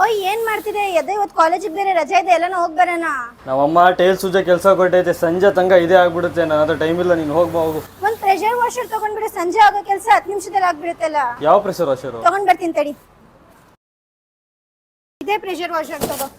ಓಯ್ ಏನ್ ಮಾಡ್ತಿದೆ ಎದೆ ಇವತ್ತು ಕಾಲೇಜಿಗೆ ಬೇರೆ ರಜೆ ಇದೆ ಎಲ್ಲಾನು ಹೋಗಿ ಬರೋಣ. ನಮ್ಮಮ್ಮ ಟೈಲ್ ಸೂಜೆ ಕೆಲಸ ಕೊಟ್ಟೈತೆ, ಸಂಜೆ ತನಕ ಇದೇ ಆಗ್ಬಿಡುತ್ತೆ. ನನ್ನ ಹತ್ರ ಟೈಮ್ ಇಲ್ಲ, ನೀನು ಹೋಗ್ಬಾ ಹೋಗು. ಒಂದ್ ಪ್ರೆಷರ್ ವಾಷರ್ ತಗೊಂಡ್ಬಿಡು, ಸಂಜೆ ಆಗೋ ಕೆಲಸ 10 ನಿಮಿಷದಲ್ಲಿ ಆಗ್ಬಿಡುತ್ತಲ್ಲ. ಯಾವ ಪ್ರೆಷರ್ ವಾಷರು? ತಗೊಂಡ್ ಬರ್ತೀನಿ ತಡಿ. ಇದೇ ಪ್ರೆಷರ್ ವಾಷರ್ ತಗೋ.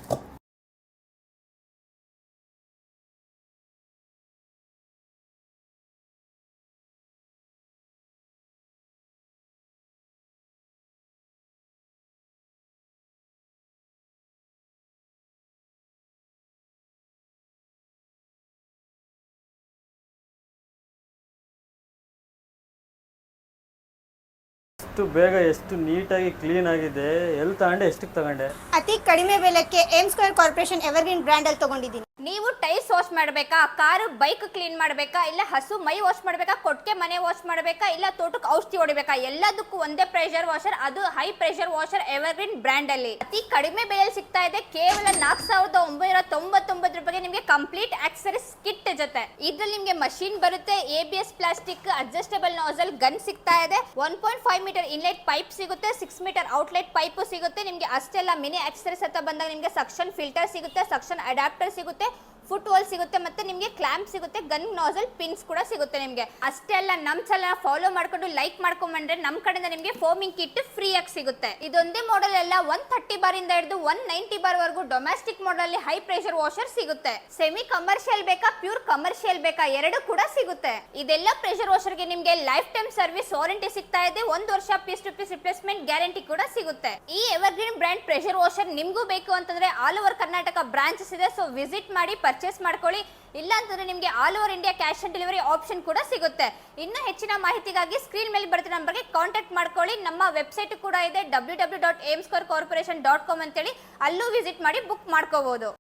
ಎಷ್ಟು ಬೇಗ ಎಷ್ಟು ನೀಟಾಗಿ ಕ್ಲೀನ್ ಆಗಿದೆ. ಎಲ್ಲಿ ತಗೊಂಡೆ, ಎಷ್ಟಕ್ಕೆ ತಗೊಂಡೆ? ಅತಿ ಕಡಿಮೆ ಬೆಲೆಕ್ಕೆ M square corporation evergreen brand ಅಲ್ಲಿ ತಗೊಂಡಿದ್ದೀನಿ. ನೀವು ಟೈಲ್ಸ್ ವಾಶ್ ಮಾಡಬೇಕಾ, ಕಾರು ಬೈಕ್ ಕ್ಲೀನ್ ಮಾಡಬೇಕಾ, ಇಲ್ಲ ಹಸು ಮೈ ವಾಶ್ ಮಾಡಬೇಕಾ, ಕೊಟ್ಟಿಗೆ ಮನೆ ವಾಶ್ ಮಾಡಬೇಕಾ, ಇಲ್ಲ ತೋಟಕ್ಕೆ ಔಷಧಿ ಹೊಡಿಬೇಕಾ, ಎಲ್ಲದಕ್ಕೂ ಒಂದೇ ಪ್ರೆಷರ್ ವಾಷರ್. ಅದು high pressure washer evergreen brand ಅಲ್ಲಿ ಅತಿ ಕಡಿಮೆ ಬೆಲೆಯಲ್ಲಿ ಸಿಗ್ತಾ ಇದೆ. ಕೇವಲ 4999 ರೂಪಾಯಿಗೆ ನಿಮಗೆ ಕಂಪ್ಲೀಟ್ ಆಕ್ಸೆಸರೀಸ್ ಕಿಟ್ ಜೊತೆ. ಇದ್ರಲ್ಲಿ ನಿಮಗೆ ಮಷೀನ್ ಬರುತ್ತೆ, ABS plastic, adjustable nasal, gun ಸಿಗ್ತಾ ಇದೆ, 1.5 ಮೀಟರ್ ಇನ್ಲೆಟ್ ಪೈಪ್ ಸಿಗುತ್ತೆ, 6 ಮೀಟರ್ ಔಟ್ಲೆಟ್ ಪೈಪ್ ಸಿಗುತ್ತೆ. ನಿಮಗೆ ಅಷ್ಟೆಲ್ಲ ಮಿನಿ ಆಕ್ಸೆಸರೀಸ್ ಅಂತ ಬಂದಾಗ ನಿಮಗೆ ಸಕ್ಷನ್ ಫಿಲ್ಟರ್ ಸಿಗುತ್ತೆ, ಸಕ್ಷನ್ ಅಡಾಪ್ಟರ್ ಸಿಗುತ್ತೆ, ಫುಟ್ ವಾಲ್ ಸಿಗುತ್ತೆ, ಮತ್ತೆ ನಿಮಗೆ ಕ್ಲಾಂಪ್ ಸಿಗುತ್ತೆ, ಗನ್ ನಾಸಲ್ ಪಿನ್ಸ್ ಕೂಡ ಸಿಗುತ್ತೆ. ನಿಮಗೆ ಅಷ್ಟೇ ಅಲ್ಲ, ನಮ್ಮ ಚಾನಲ್ ಫಾಲೋ ಮಾಡ್ಕೊಂಡು ಲೈಕ್ ಮಾಡ್ಕೊಂಡ್ಬಂದ್ರೆ ನಮ್ಮ ಕಡೆಯಿಂದ ನಿಮಗೆ ಫೋಮಿಂಗ್ ಕಿಟ್ ಫ್ರೀ ಆಗಿ ಸಿಗುತ್ತೆ. ಇದೊಂದೇ ಮಾಡೆಲ್ ಎಲ್ಲ 130 ಬಾರ್ ಇಂದ ಹಿಡಿದು 190 ಬಾರ್ ವರೆಗೂ ಡೊಮೆಸ್ಟಿಕ್ ಮಾಡೆಲ್ ಅಲ್ಲಿ ಹೈ ಪ್ರೆಷರ್ ವಾಷರ್ ಸಿಗುತ್ತೆ. ಸೆಮಿ ಕಮರ್ಷಿಯಲ್ ಬೇಕಾ, ಪ್ಯೂರ್ ಕಮರ್ಷಿಯಲ್ ಬೇಕಾ, ಎರಡು ಕೂಡ ಸಿಗುತ್ತೆ. ಇದೆಲ್ಲ ಪ್ರೆಷರ್ ವಾಷರ್ ಗೆ ನಿಮಗೆ ಲೈಫ್ ಟೈಮ್ ಸರ್ವಿಸ್ ವಾರಂಟಿ ಸಿಗ್ತಾ ಇದೆ. 1 ವರ್ಷ piece to piece replacement guarantee ಕೂಡ ಸಿಗುತ್ತೆ. ಈ ಎವರ್ಗ್ರೀನ್ ಬ್ರ್ಯಾಂಡ್ ಪ್ರೆಷರ್ ವಾಷರ್ ನಿಮಗೂ ಬೇಕು ಅಂತಂದ್ರೆ ಆಲ್ ಓವರ್ ಕರ್ನಾಟಕ ಬ್ರಾಂಚಸ್ ಇದೆ. ಸೊ ವಿಸಿಟ್ ಮಾಡಿ ಪರ್ಚೇಸ್ ಮಾಡ್ಕೊಳ್ಳಿ. ಇಲ್ಲ ಅಂತಂದ್ರೆ ನಿಮಗೆ all over India cash on delivery option ಕೂಡ ಸಿಗುತ್ತೆ. ಇನ್ನು ಹೆಚ್ಚಿನ ಮಾಹಿತಿಗಾಗಿ ಸ್ಕ್ರೀನ್ ಮೇಲೆ ಬರ್ತಿರೋ ನಂಬರ್ಗೆ ಕಾಂಟ್ಯಾಕ್ಟ್ ಮಾಡ್ಕೊಳ್ಳಿ. ನಮ್ಮ ವೆಬ್ಸೈಟ್ ಕೂಡ ಇದೆ www.aimsquarecorporation.com ಅಂತೇಳಿ, ಅಲ್ಲೂ ವಿಸಿಟ್ ಮಾಡಿ ಬುಕ್ ಮಾಡ್ಕೋಬಹುದು.